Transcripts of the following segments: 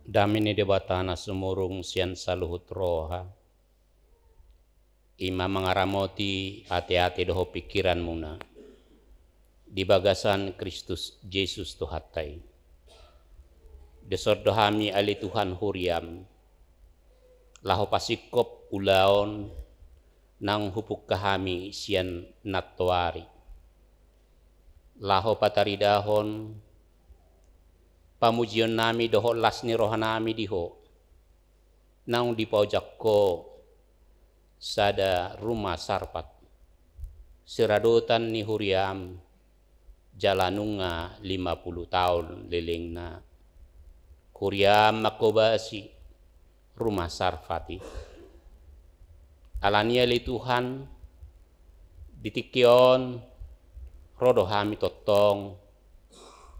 Damini debatana sumurung sian saluhut roha. Ima mengaramoti hati-hati doho pikiran muna. Di bagasan Kristus Yesus Tuhatai. Desor dohami ali Tuhan huriam. Laho pasikop ulaon nang hupuk kahami sian natwari. Laho pataridahon pamujion nami doho lasni rohanami diho. Nang di pojak ko sada rumah sarpat. Seradotan ni huriam jalanunga 50 tahun lelengna. Huriam makobasi rumah sarfati. Alania li Tuhan ditikion rodohami totong.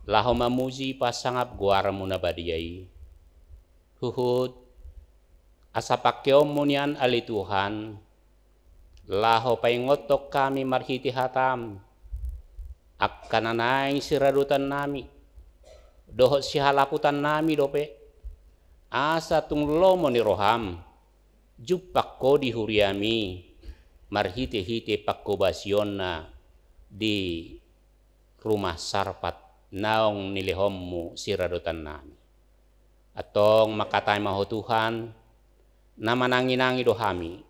Laho mamuji pasangap guara muna badiyai. Huhud asapakyo munian ali Tuhan. Laho paingotok kami marhiti hatam. Akkananay siradutan nami. Dohot si halaputan nami dope. Asa tung lomo ni roham. Jupak ko di huriami. Marhiti-hiti pakkobasionna di rumah sarpat. Naong nilihommu siradutan nami. Atong makatay maho Tuhan. Na mananginangi dohami.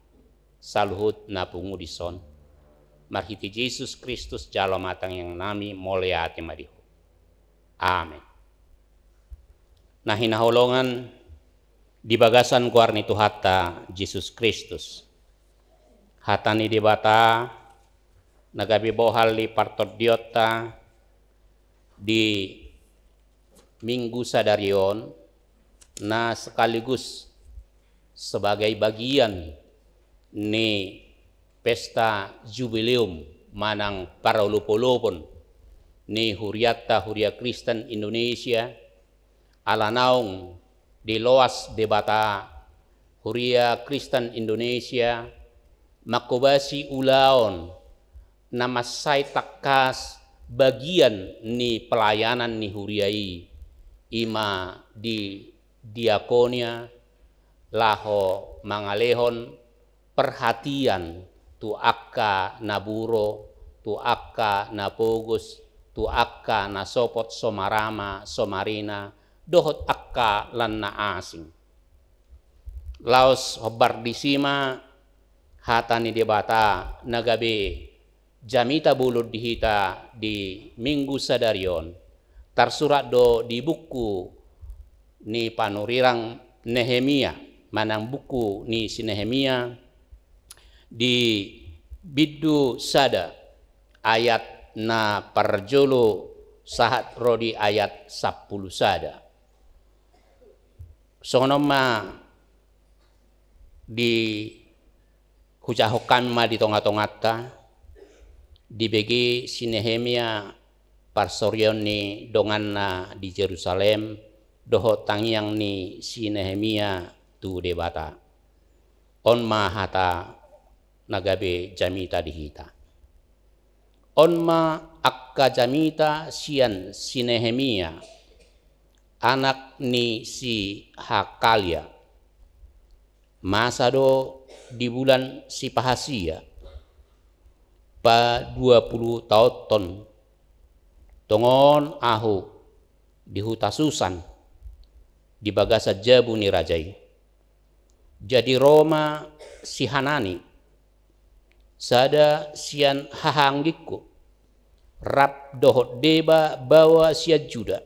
Saluhut na pungudison. Marhiti Yesus Kristus jalo matang yang nami moleati madiho. Amen. Nah hinaholongan di bagasan kuarni Tuhata Yesus Kristus. Hatani di bata nagabi bohal di partot diota di minggu sadarion na sekaligus sebagai bagian ni pesta jubileum manang para ulupolopon ni Huriata Huria Kristen Indonesia alanaung di loas debata Huria Kristen Indonesia makobasi ulaon namasay takas bagian ni pelayanan ni huriai ima di diakonia laho mangalehon perhatian tu akka naburo tu akka napogus tu akka nasopot somarama somarina dohot akka lan na asing laos hobar disima hatani debata nagabe jamita bulud dihita di minggu sadarion tersurat do di buku ni panurirang Nehemia manang buku ni si Nehemia di biddu sada ayat na parjolo sahat rodi ayat 10 sada sonoma di hujahokam ma di tonga-tongata dibagi si Nehemia parsorion ni donganna di Jerusalem doho tangyang ni si Nehemia tu debata on ma hata nagabe jamita dihita on ma akka jamita sian si Nehemia anak ni si Hakalia masa do di bulan si Pahasia pa 20 tahun tongon ahu di huta Susan di bagasa jabu ni rajai jadi Roma si Hanani sada sian hahanggiku rap dohot deba bawa sia juda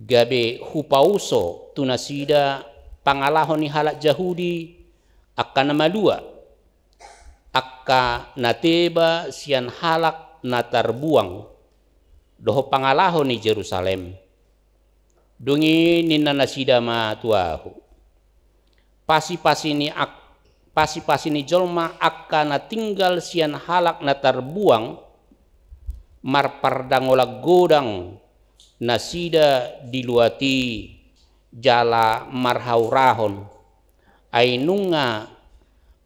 gabe hupauso tunasida pangalahon ni halak Jahudi akan nama dua akka nateba sian halak natarbuang doho pangalahon ni Jerusalem dungi ninna nasida ma tuahu pasi-pasi ni jolma akka natinggal sian halak natarbuang marpardangola godang nasida diluati jala marhaurahon ainunga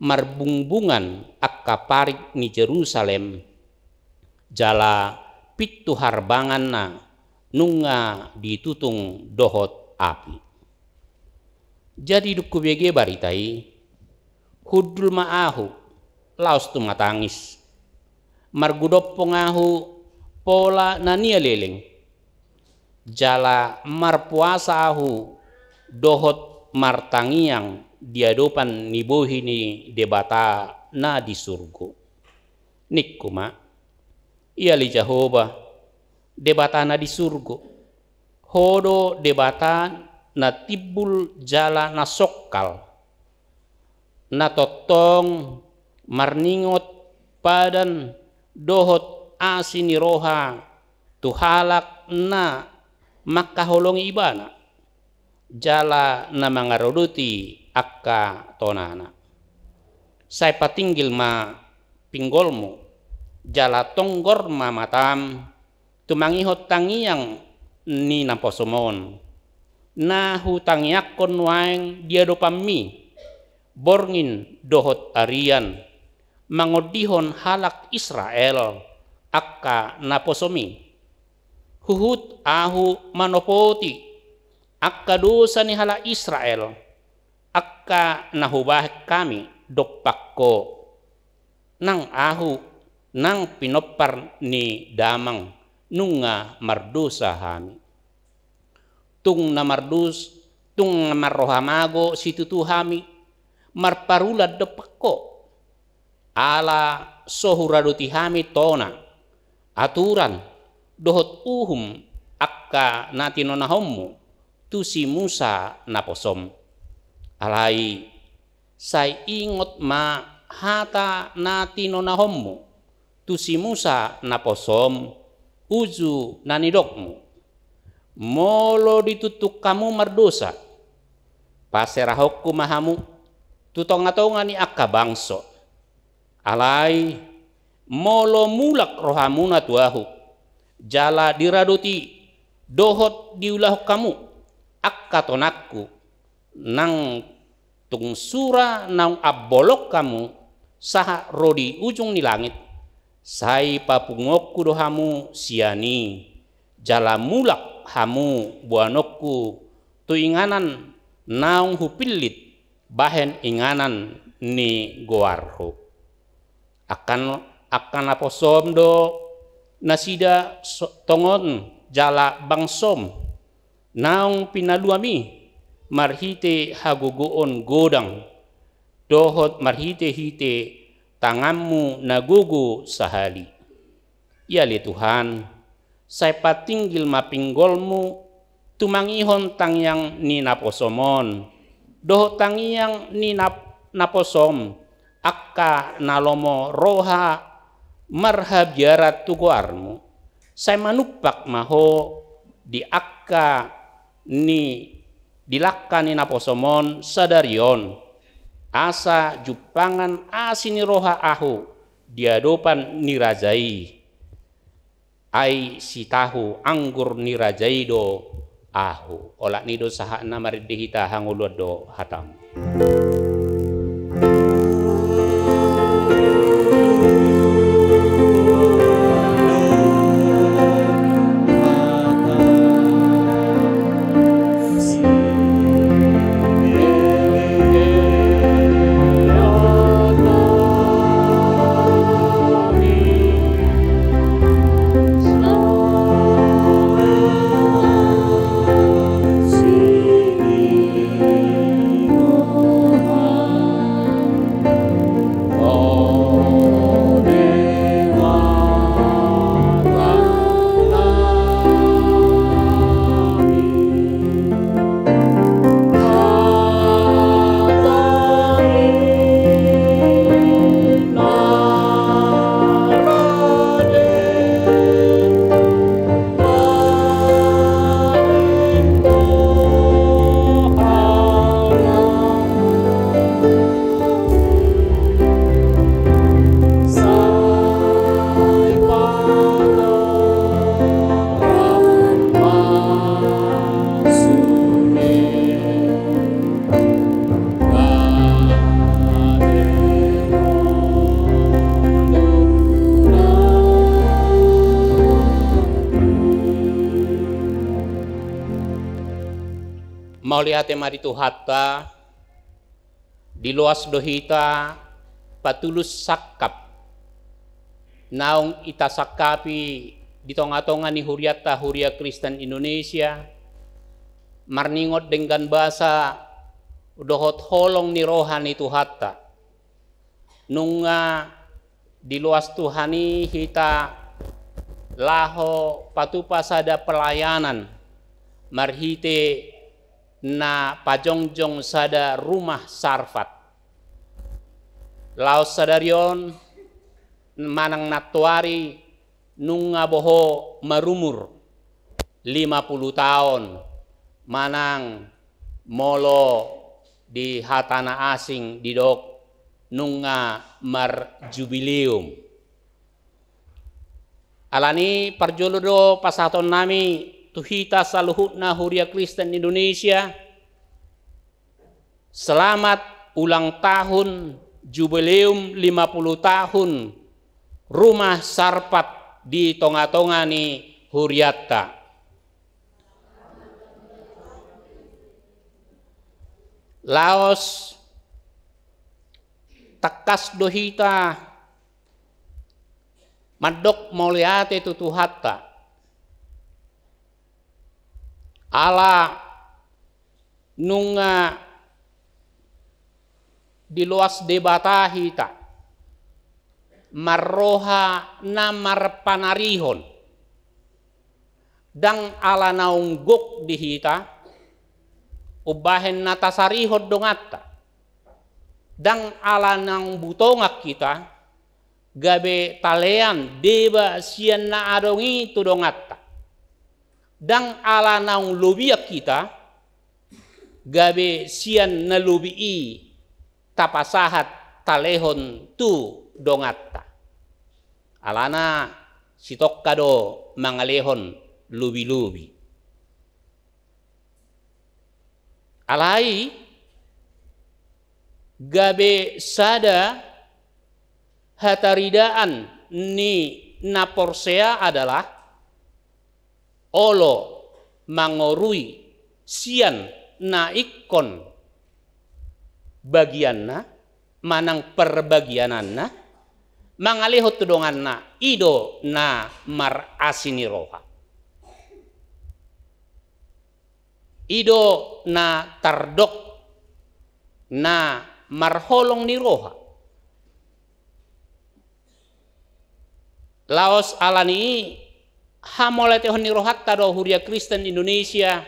marbungbungan akka parik ni Jerusalem jala pitu harbangan na nunga ditutung dohot api. Jadi duku bege baritai hudul maahu laos tu matangis margudop pongahu pola nania leleng jala marpuasa ahu dohot martangiang diadopan nibohi ni debata na di surgo nikuma ia li Jehovah debata na di surgo hodo debata na tibul jala na sokkal na totong marningot padan dohot asini roha tuhalak na makaholongi ibana jala na mangaroduti akka tonana sai patinggil ma pinggolmu jala tonggor ma matam tumangihot tangiang ni naposomon na hutangiakon waeng dia dopammi borngin dohot arian mangodihon halak Israel akka naposomi huhut ahu manopoti akka dosa ni hala Israel akka nahubah kami dokpakko nang ahu nang pinopar ni damang nunga mardosa hami tung na marrohamago situtu hami marparulad dopakko ala sohuraduti hami tona aturan dohot uhum akka natinonahommu tu si Musa naposom alai sai ingot ma hata natinonahommu tu si Musa naposom uzu nanidokmu molo ditutuk kamu mardosa paserahokku mahamu tutonga-tonga ni akka bangso alai molo mulak rohamuna tuahu jala diraduti dohot diulah kamu akka tonakku nang tungsura nang abolok kamu saha rodi ujung ni langit sai papungokku dohamu siani jala mulak hamu buanokku tu inganan naung hupilit bahen inganan ni goarho akan aposom do nasida tongon jala bangsom naung pinaluami marhite hagugoon godang dohot marhite hite tanganmu nagugu sahali ya li Tuhan sai patinggil mapinggolmu tumangihon tangyang ni naposomon dohot tangyang ni naposom akka nalomo roha marhabiarat tuguarmu sai manupak maho di akka ni dilakka ni naposomon sadarion asa jupangan asini roha ahu diadopan nirajai ai si tahu anggur nirajai do ahu olak nido saha namaridihita hangulod do hatam Oh mau lihat mari tu hatta di luas dohita patulus sakap naung ita sakapi di tonga-tonga ni huriata huria Kristen Indonesia marningot dengan bahasa dohot holong ni rohani tu hatta nunga di luas Tuhani hita laho patupa sada pelayanan marhite na pajongjong sada rumah sarfat laos sadarion manang natuari nunga boho marumur 50 tahun manang molo di hatana asing di dok nunga mar jubileum alani parjolodo pasaton nami tuhita saluhutna huria Kristen Indonesia selamat ulang tahun jubileum 50 tahun rumah sarpat di tonga-tonga ni huriata laos takas dohita madok moliate tutuhatta ala nunga di luas debata hita marroha namar panarihon dang ala naunggok di hita ubahen natasarihod dongatta dang ala nang butongak kita gabe talean deba sian na adongi tu dongatta dang ala nang lobiak kita gabe sian na lobii tapasahat talehon tu dongatta alana sitok kado mangalehon lubi-lubi alai gabe sada hataridaan ni naporsea adalah olo mangorui sian na ikon bagianna manang perbagiananna mangalihot tudonganna ido na mar asini roha ido na tardok na marholong ni roha laos alani hamolete honi rohat tado huria Kristen Indonesia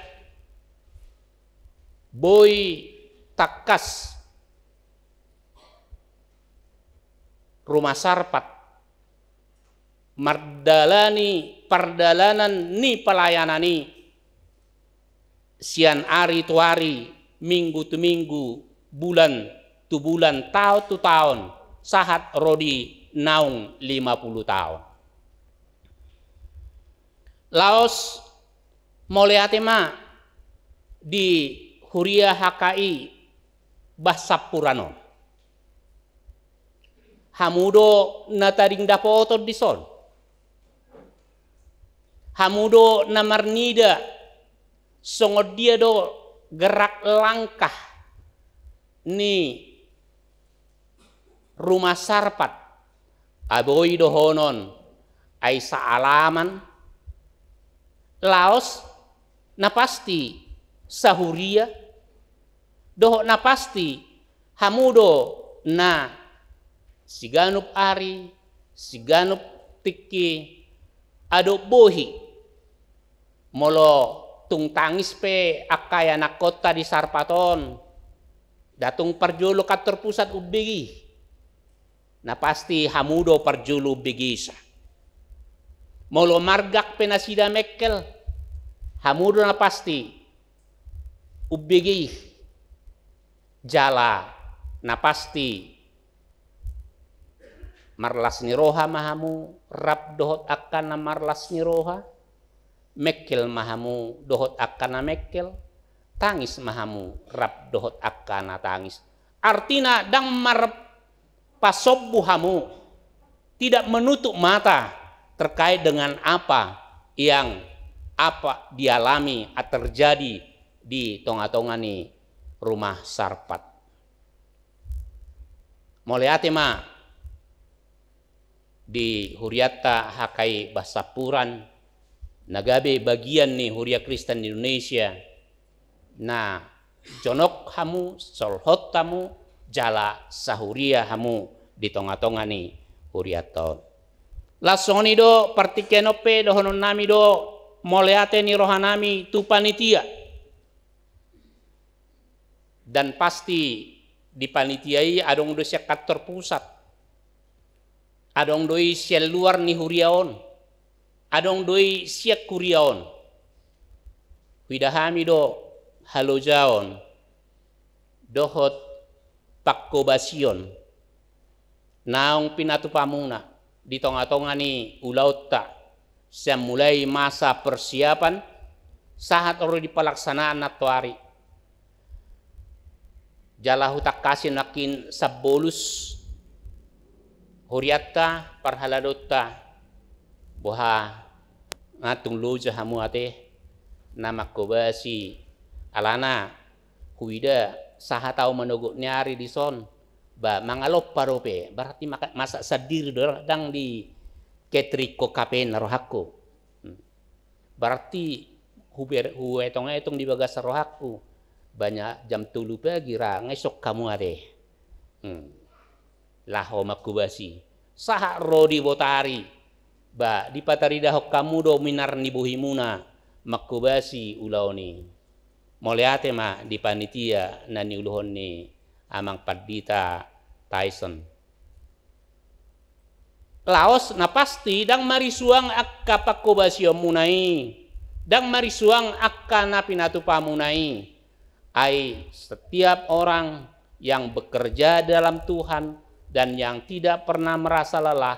boy takas rumah sarpat mardalani pardalanan ni pelayanani sian ari tu ari minggu tu minggu bulan tu bulan tahun tu tahun sahat rodi naung 50 tahun laos moleatema di huria HKI Basapurano hamudo na taring dapoto dison hamudo na marnida songod dia do gerak langkah ni rumah sarpat aboy dohonon ay sa alaman laos na pasti sahuria doho na pasti hamudo na siganup ari siganup tiki ado bohi molo tung tangis pe akaya na kota di sarpaton datung parjolo kantor pusat ubigi na pasti hamudo parjolo ubigisa molo margak pe na sida mekkel hamudo na pasti ubigi jala na pasti marlas ni roha mahamu rap dohot akan na marlas ni roha mekkel mahamu dohot akan na mekkel tangis mahamu rap dohot akan na tangis artina dang mar pasobbu hamu tidak menutup mata terkait dengan apa yang dialami atau terjadi di tonga-tonga ni rumah sarpat. Moleate ma di huriata hakai basapuran nagabe bagian ni huria Kristen di Indonesia. Nah, jonok hamu solhot tamu jala sahuria hamu di tonga-tonga ni huriaton. Lasoni do partikenope do honon nami do moleate ni rohanami tu panitia. Dan pasti di panitiai adong do siya kantor pusat. Adong doi siya luar ni huriaon. Adong doi siya kuriaon. Widahami do halojaon. Dohot pakkobasion. Naong pinatupamuna. Di tonga-tonga ni ulaut ta siya mulai masa persiapan saat oro di pelaksanaan natuari jala hutak kasih nakin sabolus huriatta parhaladotta boha ngatung loja hamu ate nama kobasi alana huida saha tau menogok nyari di son ba mangalop parope berarti masa sadir dang di ketriko kapen rohaku berarti huetong di bagas rohaku banyak jam tulu pagi ra ngesok kamu ade laho makubasi saha rodi botari ba di patari dahok kamu do minar ni buhimuna makubasi ulaoni moleate ma di panitia nani uluhon ni amang padita Tyson. Laos na pasti dang marisuang akka pakobasyo munai. Dang marisuang akka na pinatupamunai. Ay setiap orang yang bekerja dalam Tuhan dan yang tidak pernah merasa lelah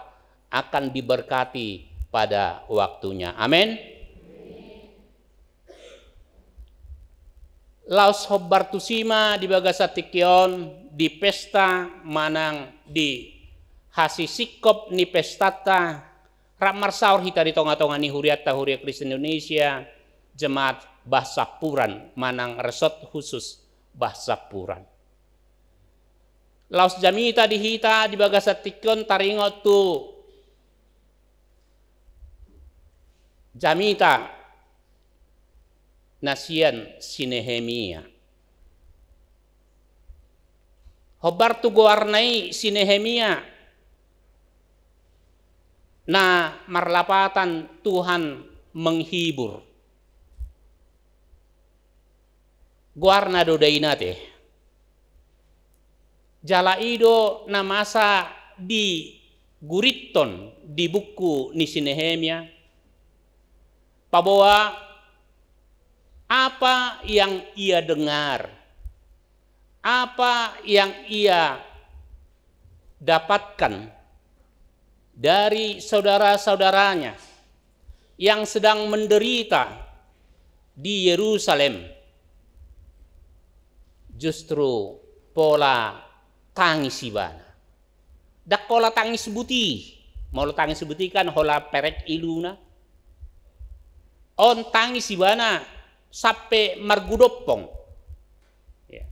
akan diberkati pada waktunya. Amin. Laos hobbartusima di bagasatikion di pesta manang di hasisikop ni pestata ramar saur hita di tonga-tonga ni huriata huria Kristen Indonesia jemaat Basapuran manang resort khusus Basapuran. Laos jamita di hita di bagasatikion taringot tu jamita nasian Sinehemia. Hobar tu goarnai Sinehemia. Na marlapatan Tuhan menghibur. Goarna do dainate. Jala ido na masa di guriton di buku ni Sinehemia. Pabawa apa yang ia dengar, apa yang ia dapatkan dari saudara-saudaranya yang sedang menderita di Yerusalem, justru pola tangis ibana. Dak pola tangis buti, mau tangis buti kan hola perek iluna, on tangis ibana. Sampai margudoppong, ya.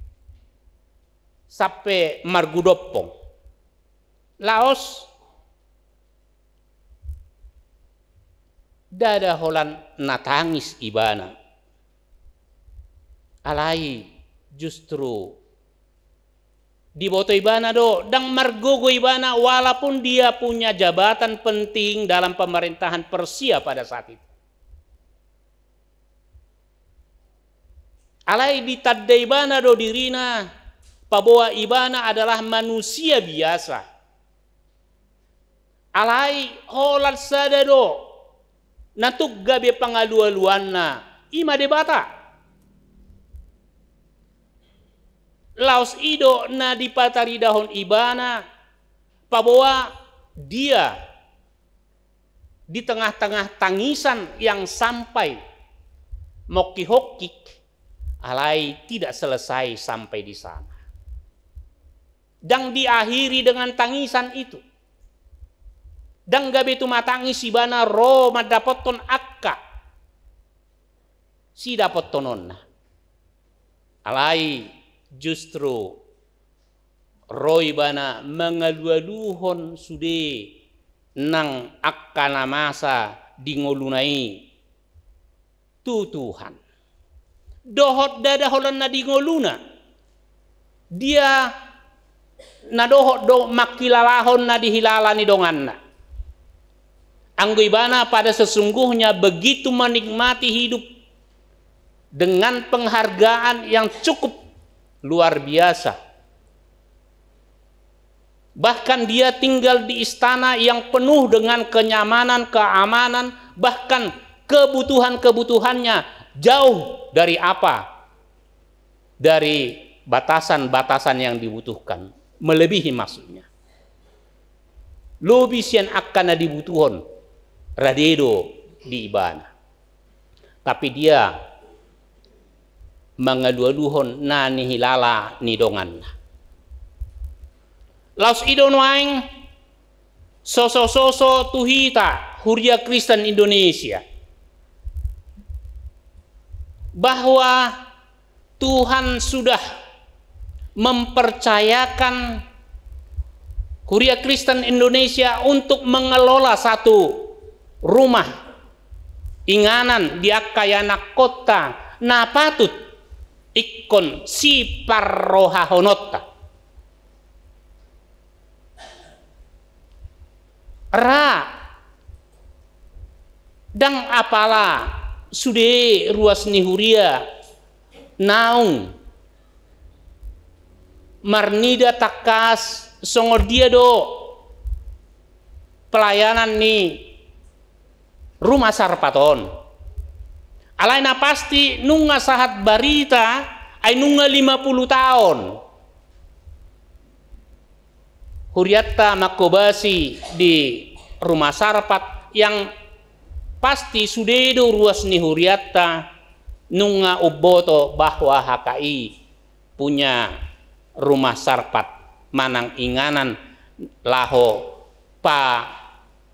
Sampai margudoppong. Laos dada holan natangis ibana. Alai justru diboto ibana do dang margogo ibana walaupun dia punya jabatan penting dalam pemerintahan Persia pada saat itu. Alai ditadda ibana do dirina, pabawa ibana adalah manusia biasa. Alai holal sada do, natugga be pangalualuanna, ima debata. Laos ido na dipatari dahon ibana, pabawa dia di tengah-tengah tangisan yang sampai mokihokik. Alai tidak selesai sampai di sana. Dan diakhiri dengan tangisan itu. Dan gabe tu matangis si bana ro madapoton akka. Si dapotononna. Alai justru roy bana mengalualuhon sude nang akkana masa dingolunai tu Tuhan. Dohot dada holan na dingoluna. Dia na dohot do makilalahon na dihilala ni donganna. Anggo ibana pada sesungguhnya begitu menikmati hidup dengan penghargaan yang cukup luar biasa. Bahkan dia tinggal di istana yang penuh dengan kenyamanan, keamanan, bahkan kebutuhan-kebutuhannya jauh dari apa? Dari batasan-batasan yang dibutuhkan. Melebihi maksudnya. Lebih sian akan dibutuhkan radedo di ibana. Tapi dia mengalualuhon na nihilala ni dongan. Laos idon waing soso-soso tuhita Huria Kristen Indonesia bahwa Tuhan sudah mempercayakan Huria Kristen Indonesia untuk mengelola satu rumah inganan di akayana kota na patut ikon si parrohahonota. Ra dang apala sude ruas ni Huria naung marnida takas songor dia do pelayanan ni rumah sarpaton alaina pasti nunga sahat barita ay nunga 50 tahun Huriatta makobasi di rumah sarpat yang pasti sudedo ruas ni Huriatta nunga uboto bahwa HKI punya rumah sarpat manang inganan laho pa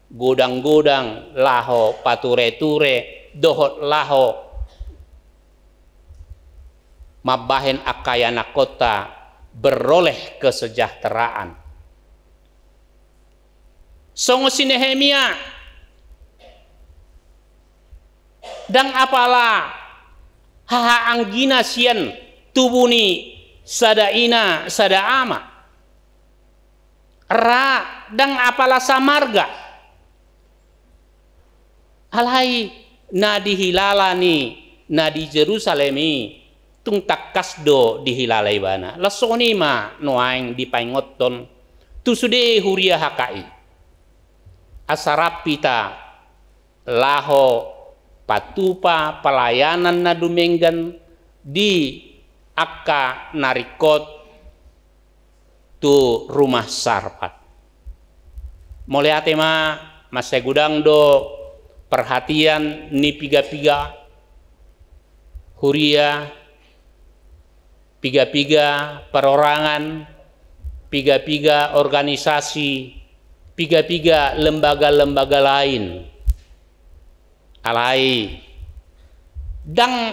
godang-godang laho pature-ture dohot laho mabahen akayana kota beroleh kesejahteraan. Songo si Nehemia dang apala haha anggina sian tubuni sadaina sadaama ra dang apala samarga alai na dihilala ni na di Jerusalemi tung takasdo dihilalai bana lasoni ma noaing di paingoton tu sude Huria HKI asarapita laho patupa pelayanan na dumenggan di akka narikot tu rumah sarpat moleate ma masai gudang do perhatian ni piga-piga Huria piga-piga perorangan piga-piga organisasi piga-piga lembaga-lembaga lain alai dang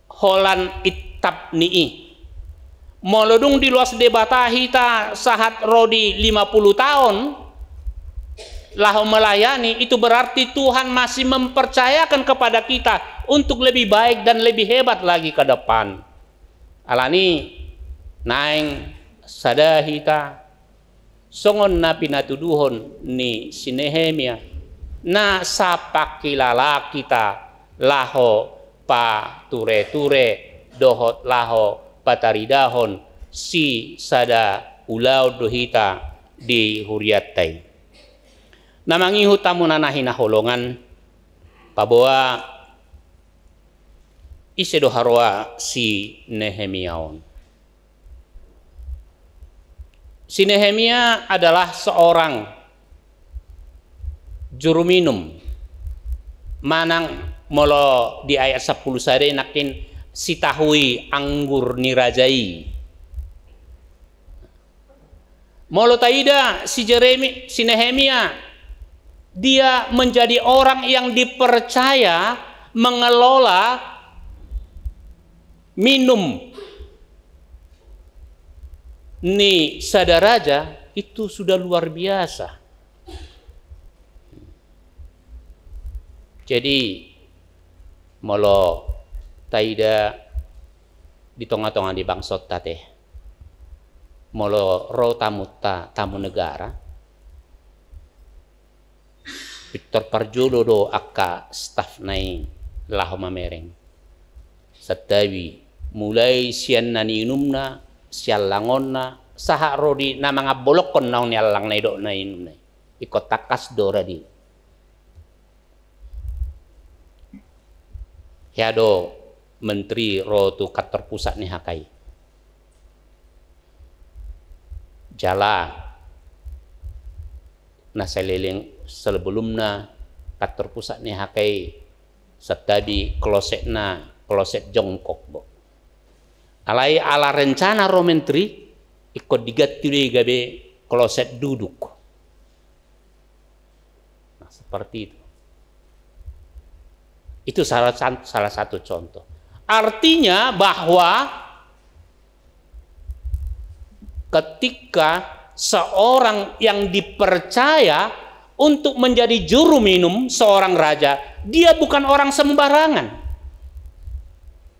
holan itap nii molodung di luas debata hita sahat rodi 50 tahun laho melayani itu berarti Tuhan masih mempercayakan kepada kita untuk lebih baik dan lebih hebat lagi ke depan alani naing sadahita songon na pinatuduhon ni si Nehemia na sapakilala kita laho pa ture-ture dohot laho pataridahon si sada ulau dohita di Huriatai namangihu tamu nanahin holongan paboa isedo harwa si Nehemiaon. Si Nehemia adalah seorang juru minum. Manang molo di ayat 10 sare nakin sitahui anggur nirajai. Molo taida si Nehemia dia menjadi orang yang dipercaya mengelola minum ni sadaraja itu sudah luar biasa. Jadi molo taida di tengah-tengah di bangsot tate molo ro tamu negara Victor Parjolo do akka staff nai laho mamereng satawi mulai sian nani inumna sial langonna saha rodi na mga bolokon naon ni alang nai do na inum nai ikot takas do radi hiado menteri ro tu kantor pusat ni hakai jala na seliling sebelumna kantor pusat ni hakai setabi kloset jongkok bo alai ala rencana ro menteri ikut digaturi gabe kloset duduk. Nah, seperti itu. Itu salah satu contoh. Artinya bahwa ketika seorang yang dipercaya untuk menjadi juru minum seorang raja, dia bukan orang sembarangan.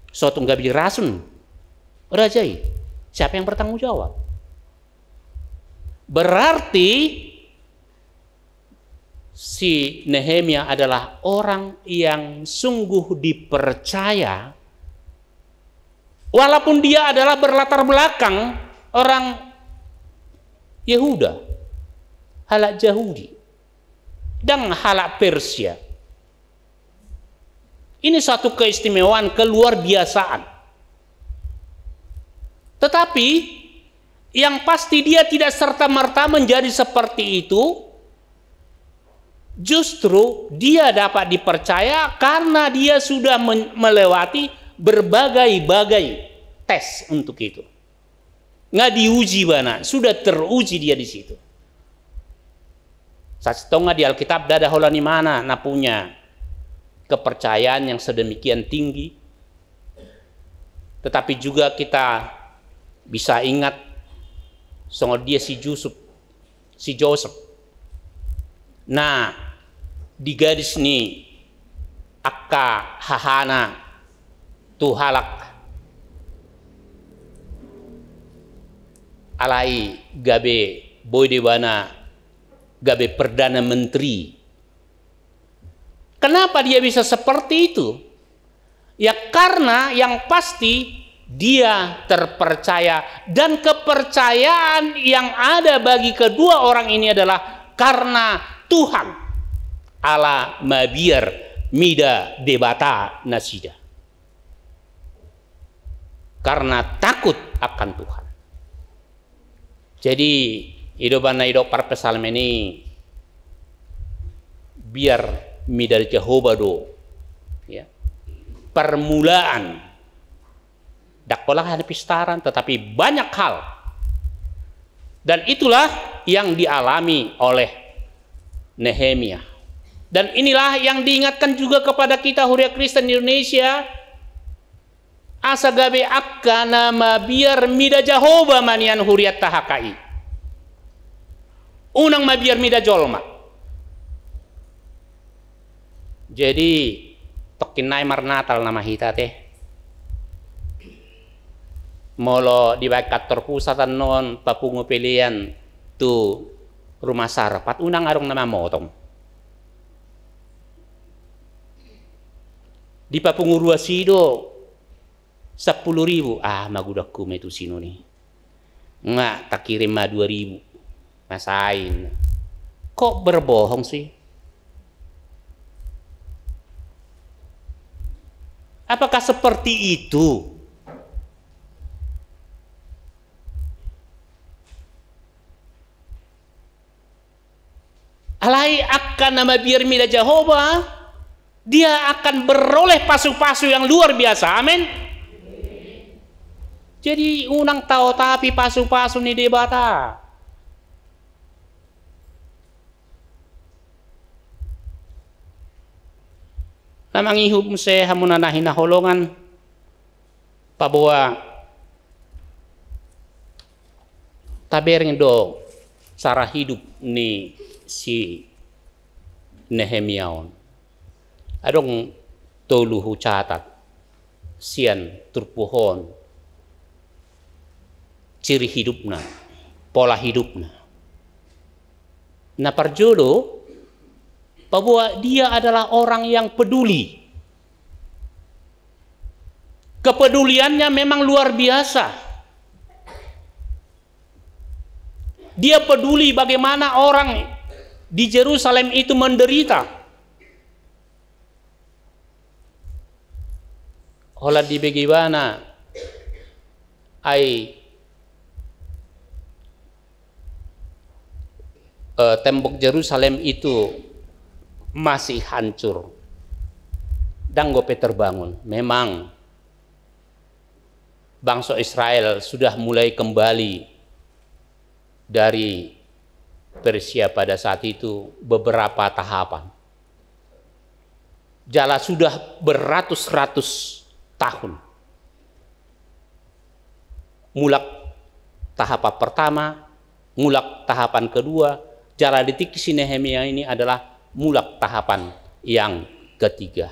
Suatu nggak bisa rasun, rajai. Siapa yang bertanggung jawab? Berarti si Nehemia adalah orang yang sungguh dipercaya, walaupun dia adalah berlatar belakang orang Yehuda, halak Yahudi, dan halak Persia. Ini satu keistimewaan keluar biasaan. Tetapi yang pasti dia tidak serta-merta menjadi seperti itu. Justru dia dapat dipercaya karena dia sudah melewati berbagai-bagai tes untuk itu. Nggak diuji bana, sudah teruji dia di situ. Sacitonga di Alkitab dada holani mana na punya kepercayaan yang sedemikian tinggi. Tetapi juga kita bisa ingat soal dia si Joseph. Nah, di gadis ni akka hahana tuhalak alai gabe boy dewana gabe perdana menteri. Kenapa dia bisa seperti itu? Ya karena yang pasti dia terpercaya, dan kepercayaan yang ada bagi kedua orang ini adalah karena Tuhan. Ala mabir mida debata nasida. Karena takut akan Tuhan. Jadi hidup parpesalm ini biar mida Jehovah do, ya, permulaan dakwalah hanya pistaran, tetapi banyak hal. Dan itulah yang dialami oleh Nehemia. Dan inilah yang diingatkan juga kepada kita Huria Kristen Indonesia. Asagabe akkana mabiar mida Jehovah manian huriat tahakai. Unang mabiar mida jolma. Jadi tokinai marnatal nama hita teh. Molo di kantor pusat non papungu pilihan tu rumah sarapat unang arong nama motong di papungu ruasido 10.000 magudak kume tu sino nih nggak tak kirim 2.000 masain kok berbohong sih? Apakah seperti itu? Alai akan nama biar mila Jehovah, dia akan beroleh pasu-pasu yang luar biasa. Amin. Jadi unang tahu tapi pasu-pasu ni debata. Namang ihub se hamunanahin na holongan pabawa Tabereng do cara hidup ni si Nehemia on. Adong toluhu catat sian turpuhon ciri hidupna, pola hidupna. Nah parjolo bahwa dia adalah orang yang peduli. Kepeduliannya memang luar biasa. Dia peduli bagaimana orang di Yerusalem itu menderita. Olah di bagaimana tembok Yerusalem itu masih hancur dan gope terbangun. Memang bangsa Israel sudah mulai kembali dari Persia pada saat itu beberapa tahapan. Jala sudah beratus-ratus tahun. Mulak tahapan pertama, mulak tahapan kedua, jala detik si Nehemia ini adalah mulak tahapan yang ketiga.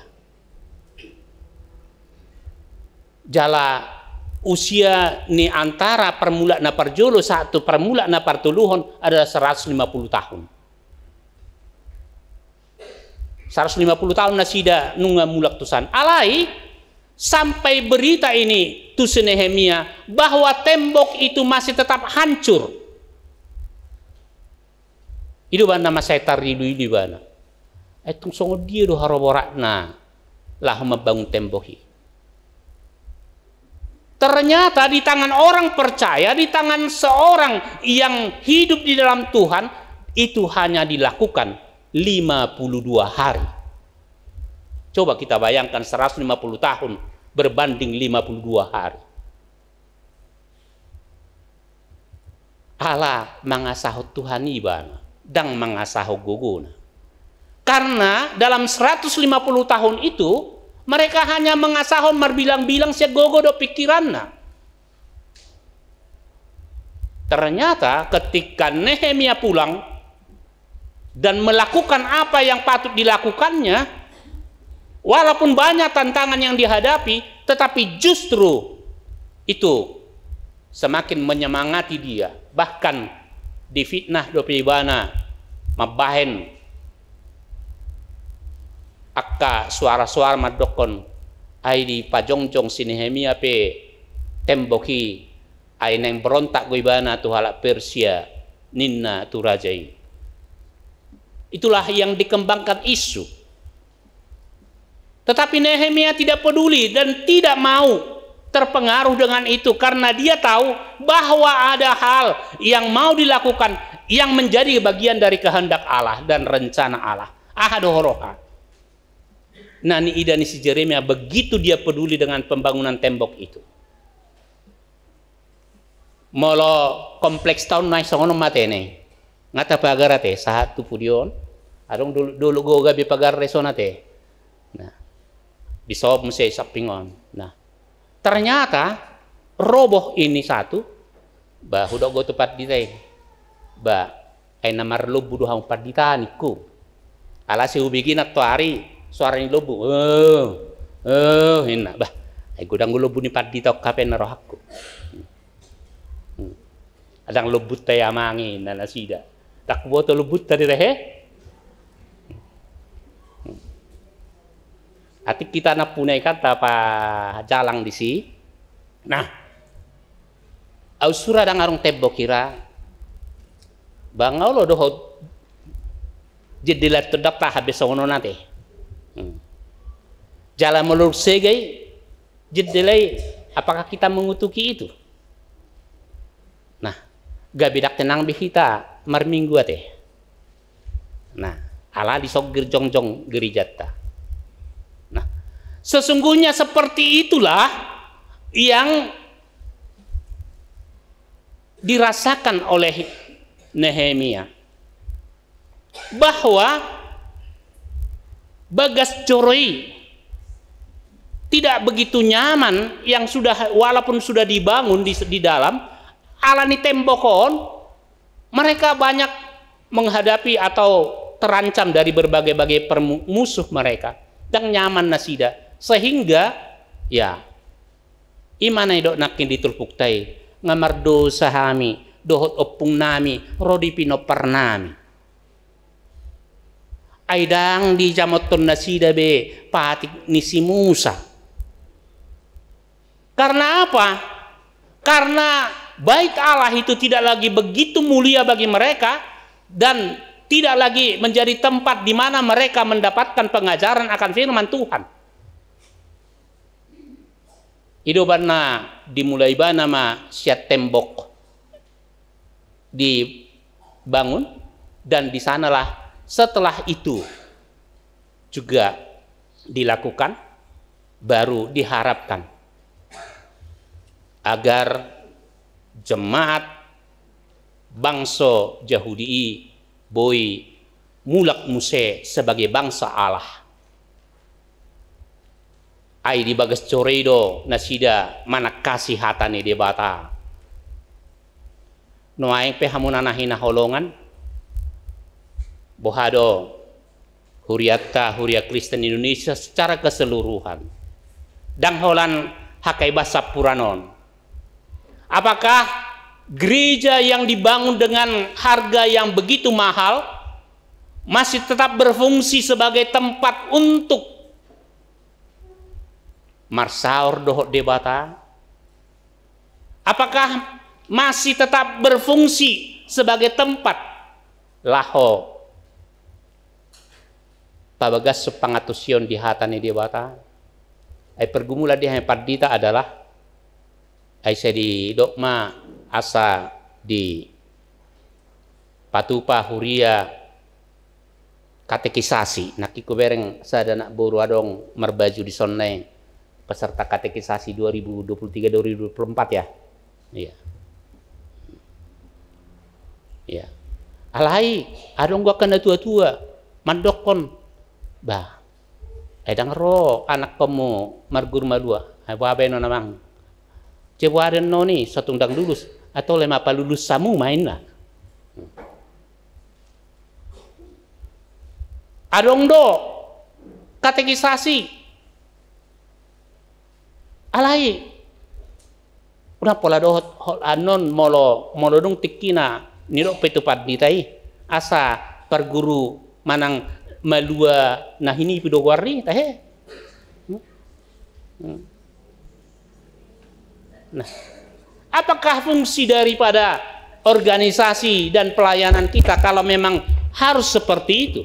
Jala usia ni antara permulaan na parjolo satu permulaan na partuluhon adalah 150 tahun. 150 tahun na sida nunga mulak tusan. Alai sampai berita ini tu Nehemia bahwa tembok itu masih tetap hancur. Itu bana masaitar di bana. Tung songo dia do haroborakna lah membangun tembok ini. Ternyata di tangan orang percaya, di tangan seorang yang hidup di dalam Tuhan, itu hanya dilakukan 52 hari. Coba kita bayangkan 150 tahun berbanding 52 hari. Allah mengasah Tuhan ibana dan mengasah guguna. Karena dalam 150 tahun itu mereka hanya mengasahon marbilang-bilang segogo do pikiranna. Ternyata ketika Nehemia pulang dan melakukan apa yang patut dilakukannya, walaupun banyak tantangan yang dihadapi, tetapi justru itu semakin menyemangati dia. Bahkan difitnah do pibana mabahen akka suara-suara madokon ay di pajongjong si Nehemia pe temboki ay neng berontak goibana tu halak Persia ninna tu rajai. Itulah yang dikembangkan isu. Tetapi Nehemia tidak peduli dan tidak mau terpengaruh dengan itu karena dia tahu bahwa ada hal yang mau dilakukan yang menjadi bagian dari kehendak Allah dan rencana Allah. Ahadohoroha. Nani idani si Jeremia begitu dia peduli dengan pembangunan tembok itu. Molo kompleks tahun naik songono mate ne. Ngata pagar ate saat tu pudion. Adong dulu goga bi pagar resona te. Nah. Bisob muse sapingon. Nah. Ternyata roboh ini satu bah hudak go tepat di teh. Ba ay namar lobu duhang paditaniku. Ala si ubigin at tuari suara ini lobu, enak bah, gudang lobu ni padi tau kapen narohakku. Adang lobut taya mangin na nasida, tak boto lobut tadi rehe. Atik kita napunai kata pa jalang di si. Nah, ausura dangarong tebbo kira, bangau lo doho jedilat terdap tak habis sono nate. Jalan melurus segai jedilai apakah kita mengutuki itu? Nah, gabidak tenang bihita marminggu ate. Nah, ala disok gerjongjong gerijata. Nah, sesungguhnya seperti itulah yang dirasakan oleh Nehemia, bahwa Bagas Coroi tidak begitu nyaman yang sudah walaupun sudah dibangun di dalam alani tembokon, mereka banyak menghadapi atau terancam dari berbagai-bagai musuh mereka. Dan nyaman nasida. Sehingga, ya, imana idok nakin ditulpuktai, ngamardo sahami, dohot opung nami, rodi pino pernami. Aidang di jamoton nasida be, patik nisi Musa. Karena apa? Karena bait Allah itu tidak lagi begitu mulia bagi mereka dan tidak lagi menjadi tempat di mana mereka mendapatkan pengajaran akan firman Tuhan. Idobana dimulai bana ma siat tembok dibangun dan di sanalah setelah itu juga dilakukan, baru diharapkan agar jemaat bangsa Yahudi boy mulak muse sebagai bangsa Allah. Ai di bagas coredo nasida mana kasih hatani debata. No aing pe hamunanahi holongan bohado Huria Kristen Indonesia secara keseluruhan. Dan holan hakai basa puranon. Apakah gereja yang dibangun dengan harga yang begitu mahal masih tetap berfungsi sebagai tempat untuk marsaur dohot debata? Apakah masih tetap berfungsi sebagai tempat laho pabagas sepangatusion di hatani debata? Pergumulan di pardita adalah saya di dogma asa di patupa huria katekisasi nakiku bereng sada nak boru adong merbaju di sonne peserta katekisasi 2023-2024 ya. Iya. Iya. Alai adong gua kena tua-tua mandokon bah edang ro anak pemu margur madua apa no namang cewaden noni satungdang lulus atau lema pa lulus samu main lah. Adong do katekisasi alai udah pola do anon molo dong tikina nirok petupad ditai asa perguru manang malua nah ini pido warni tahe. Nah, apakah fungsi daripada organisasi dan pelayanan kita kalau memang harus seperti itu?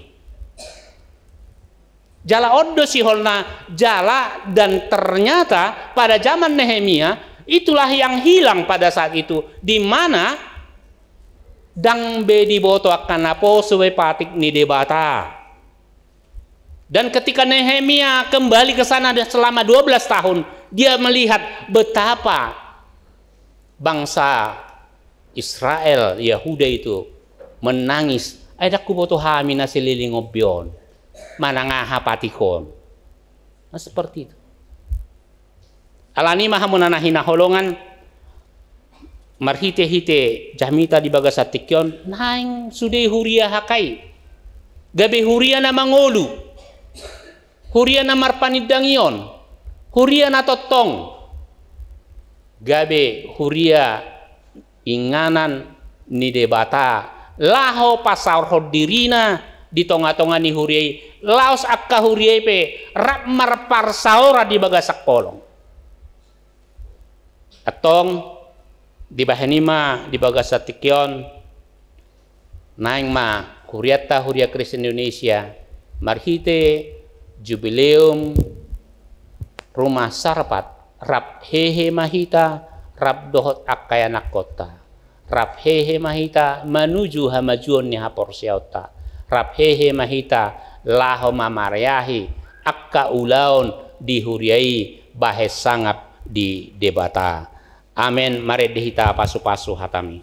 Jala odo si holna jala, dan ternyata pada zaman Nehemia itulah yang hilang pada saat itu, di mana dang be diboto akan apo suwe patik ni debata. Dan ketika Nehemia kembali ke sana selama 12 tahun, dia melihat betapa bangsa Israel, Yahuda itu menangis. Ada kuboto hamina sililing obion, manangaha patikon. Nah, seperti itu. Alani mahamunanahina holongan marhite-hite jamita di bagasatikyon naing sude huria hakai. Gabe huria na mangolu. Huria na marpanidangyon. Huria na totong. Gabe huria inganan ni debata. Laho pasar hodirina di tonga-tonga ni huriai. Laos akka huriai pe rap marparsaora di bagasak kolong. Atong di bahanima di bagasatikyon naing ma huriata huria Kristen Indonesia marhite jubileum rumah sarpat rap hehe mahita rap dohot akayanak kota rap hehe mahita menuju hamajuan ni haporsiauta rap hehe mahita laho mamaryahi akka ulaon dihuriai bahes sangap di debata. Amin. Mari dihita pasu-pasu hatami.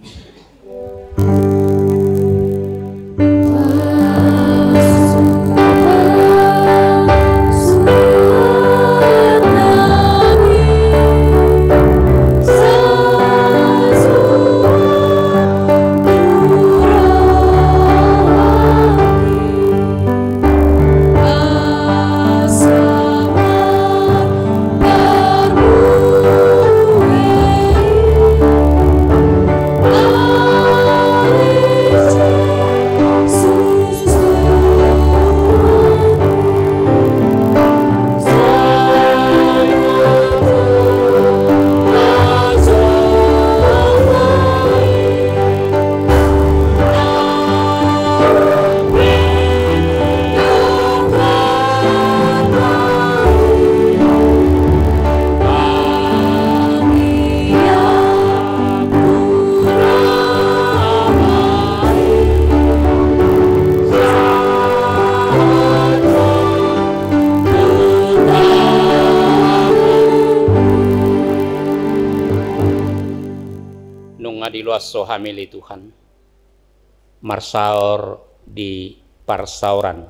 nung ngadiluaso hamili Tuhan marsaor di parsauran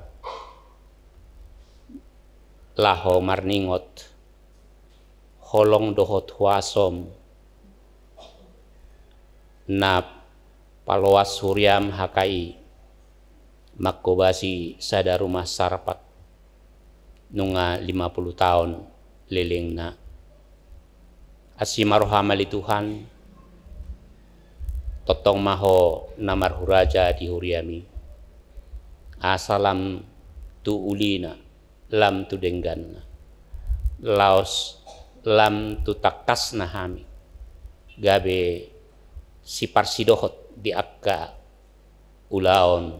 laho marningot holong dohot huasom na paloas huriam hakai makobasi sada rumah sarpat nunga 50 tahun liling na asimarohamali Tuhan totong maho namar huraja di huriami asalam tu ulina lam tu denggan laos lam tu taktas nahami gabe si parsidohot di akka ulaon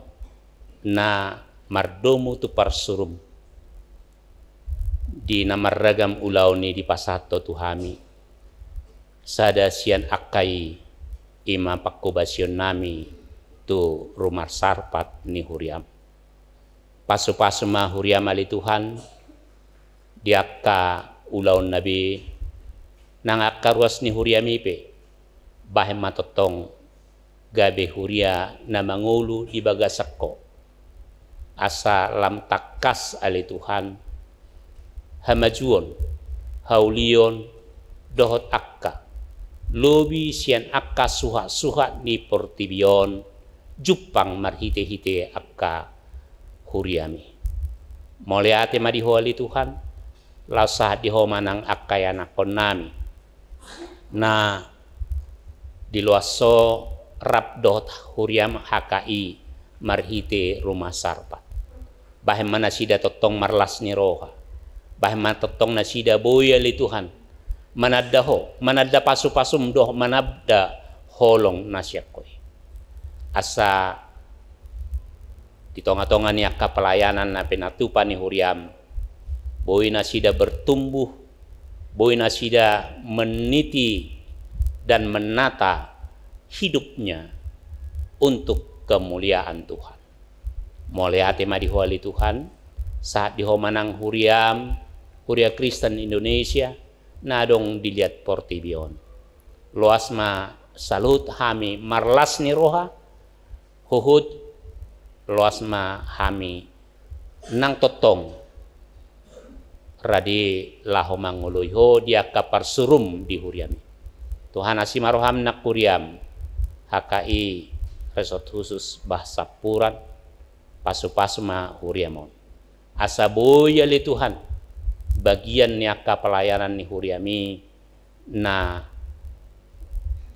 na mardomu tu parsurum di namarragam ulaoni di pasato tuhami sada sian akai ima pakubasyon nami tu rumah sarpat ni huriam pasu-pasu ma huriam ali Tuhan di akka ulaon nabi nang akka ruas ni huriam ipe bahem matotong gabe huria na mangulu di bagasakko asa lam takas ali Tuhan hamajuon haulion dohot akka lobi sian akka suha ni portibion jupang marhite-hite akka huriami moleate madiho ali Tuhan lasah diho manang akka yanakon nami na diluaso rap dohot huriam HKI marhite rumah sarpat bahem mana sida totong marlas ni roha bahem mana totong na sida boya li Tuhan manadda pasu-pasum doh manabda holong nasyakoy asa ditonga-tonga ni akka pelayanan na penatupan ni huriam boy na sida bertumbuh boy na sida meniti dan menata hidupnya untuk kemuliaan Tuhan. Moleate madiholi Tuhan saat dihomanang huriam huria Kristen Indonesia nadong dilihat portibion. Loasma salut hami marlas ni roha huhud loasma hami nang totong radi laho manguluyho dia kapar surum di huriam. Tuhan asimaroham nak kuriam HKI resort khusus bahasa puran pasu-pasuma huriamon asaboya li Tuhan bagian niaka pelayanan ni huriami na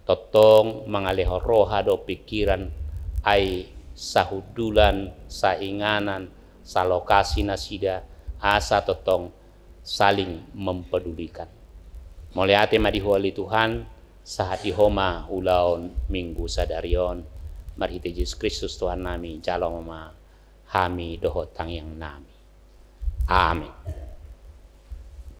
totong mangaleho roha do pikiran ai sahudulan sainganan salokasi nasida asa totong saling mempedulikan moleate madihuali Tuhan saat dihoma ulaon minggu sadarion marhite Yesus Kristus Tuhan nami jalong ma hami dohot tang yang nami amin.